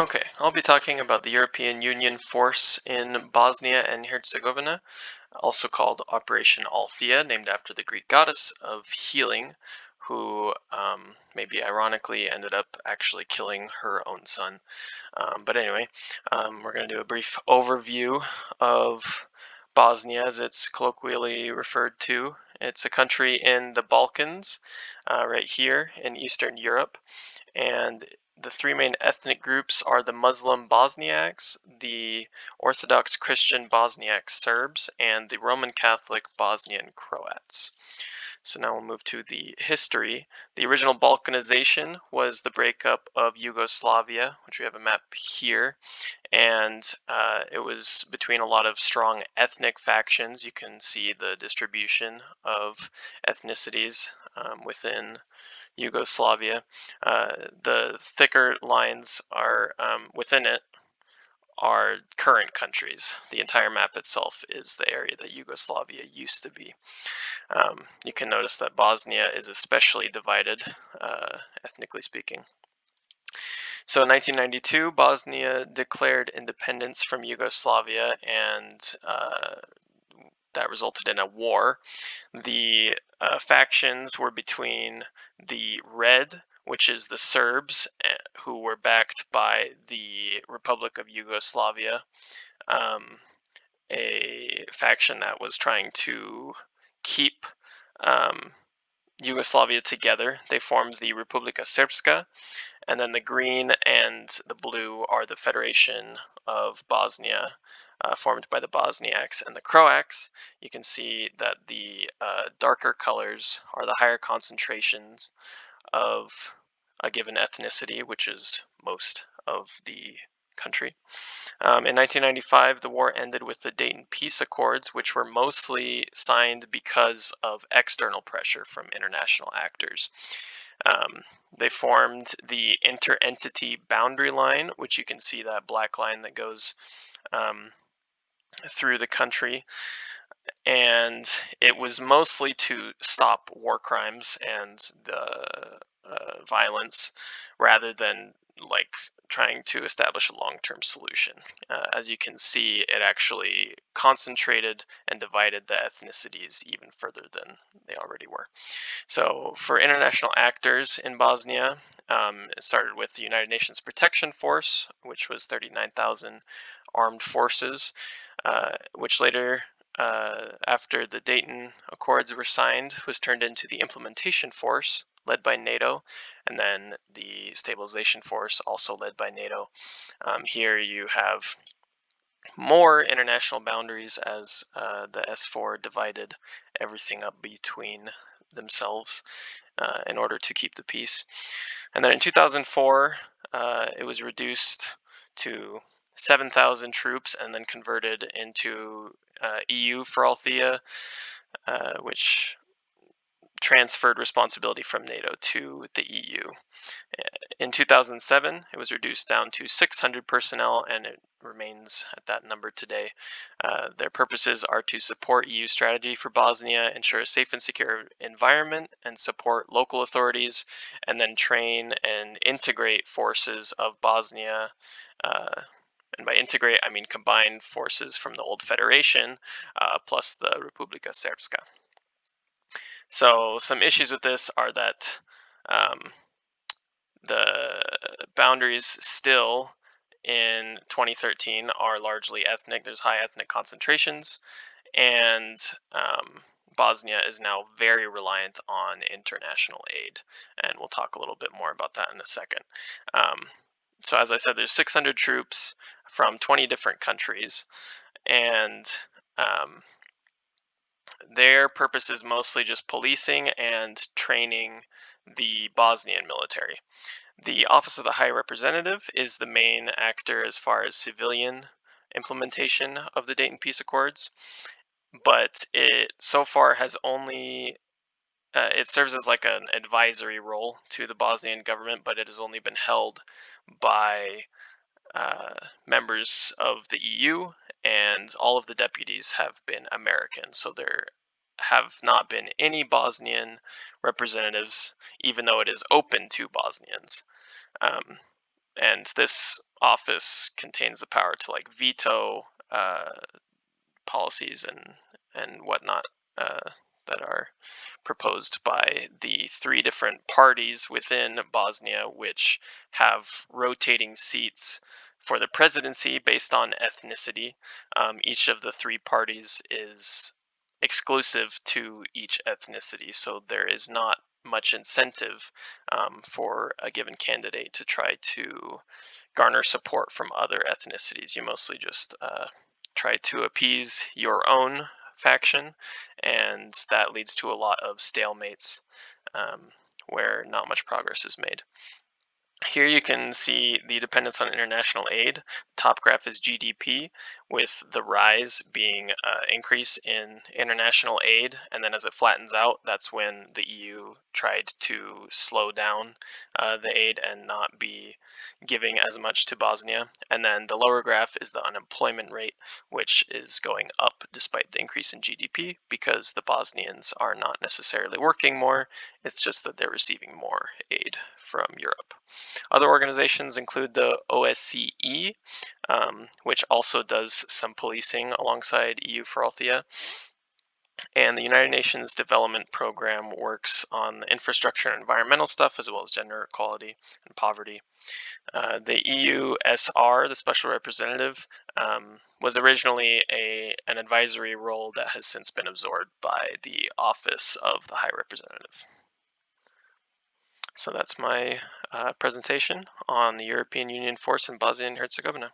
Okay, I'll be talking about the European Union force in Bosnia and Herzegovina, also called Operation ALTHEA, named after the Greek goddess of healing, who maybe ironically ended up actually killing her own son. But anyway, we're going to do a brief overview of Bosnia, as it's colloquially referred to. It's a country in the Balkans, right here in Eastern Europe, and the three main ethnic groups are the Muslim Bosniaks, the Orthodox Christian Bosniak Serbs, and the Roman Catholic Bosnian Croats. So now we'll move to the history. The original Balkanization was the breakup of Yugoslavia, which we have a map here, and it was between a lot of strong ethnic factions. You can see the distribution of ethnicities within Yugoslavia. The thicker lines are within it are current countries. The entire map itself is the area that Yugoslavia used to be. You can notice that Bosnia is especially divided, ethnically speaking. So in 1992, Bosnia declared independence from Yugoslavia, and that resulted in a war. The factions were between the Red, which is the Serbs, who were backed by the Republic of Yugoslavia, um, a faction that was trying to keep um, Yugoslavia together. They formed the Republika Srpska, and then the green and the blue are the Federation of Bosnia, formed by the Bosniaks and the Croats. You can see that the darker colors are the higher concentrations of a given ethnicity, which is most of the country. In 1995, the war ended with the Dayton Peace Accords, which were mostly signed because of external pressure from international actors. Um, they formed the inter-entity boundary line, which you can see that black line that goes um, through the country, and it was mostly to stop war crimes and the violence, rather than like trying to establish a long-term solution. As you can see, it actually concentrated and divided the ethnicities even further than they already were. So, for international actors in Bosnia, it started with the United Nations Protection Force, which was 39,000 armed forces, which later, after the Dayton Accords were signed, was turned into the Implementation Force, led by NATO, and then the Stabilization Force, also led by NATO. Here you have more international boundaries, as the S4 divided everything up between themselves in order to keep the peace. And then in 2004, it was reduced to 7,000 troops and then converted into EUFOR ALTHEA, which transferred responsibility from NATO to the EU. In 2007, it was reduced down to 600 personnel, and it remains at that number today. Their purposes are to support EU strategy for Bosnia, ensure a safe and secure environment, and support local authorities, and then train and integrate forces of Bosnia. And by integrate, I mean combine forces from the old federation plus the Republika Srpska. So some issues with this are that um, the boundaries still in 2013 are largely ethnic. There's high ethnic concentrations, and Bosnia is now very reliant on international aid, and we'll talk a little bit more about that in a second. So as I said, there's 600 troops from 20 different countries, and their purpose is mostly just policing and training the Bosnian military. The Office of the High Representative is the main actor as far as civilian implementation of the Dayton Peace Accords, but it so far has only it serves as like an advisory role to the Bosnian government, but it has only been held by members of the EU, and all of the deputies have been American. So there have not been any Bosnian representatives, even though it is open to Bosnians. Um, and this office contains the power to like veto policies and whatnot that are proposed by the three different parties within Bosnia, which have rotating seats for the presidency based on ethnicity. Each of the three parties is exclusive to each ethnicity, so there is not much incentive for a given candidate to try to garner support from other ethnicities. You mostly just try to appease your own faction, and that leads to a lot of stalemates where not much progress is made. Here you can see the dependence on international aid. Top graph is GDP, with the rise being increase in international aid, and then as it flattens out, that's when the EU tried to slow down the aid and not be giving as much to Bosnia. And then the lower graph is the unemployment rate, which is going up despite the increase in GDP because the Bosnians are not necessarily working more, it's just that they're receiving more aid from Europe. Other organizations include the OSCE, which also does some policing alongside EU for ALTHEA. And the United Nations Development Program works on infrastructure and environmental stuff, as well as gender equality and poverty. The EUSR, the Special Representative, was originally an advisory role that has since been absorbed by the Office of the High Representative. So that's my presentation on the European Union force in Bosnia and Herzegovina.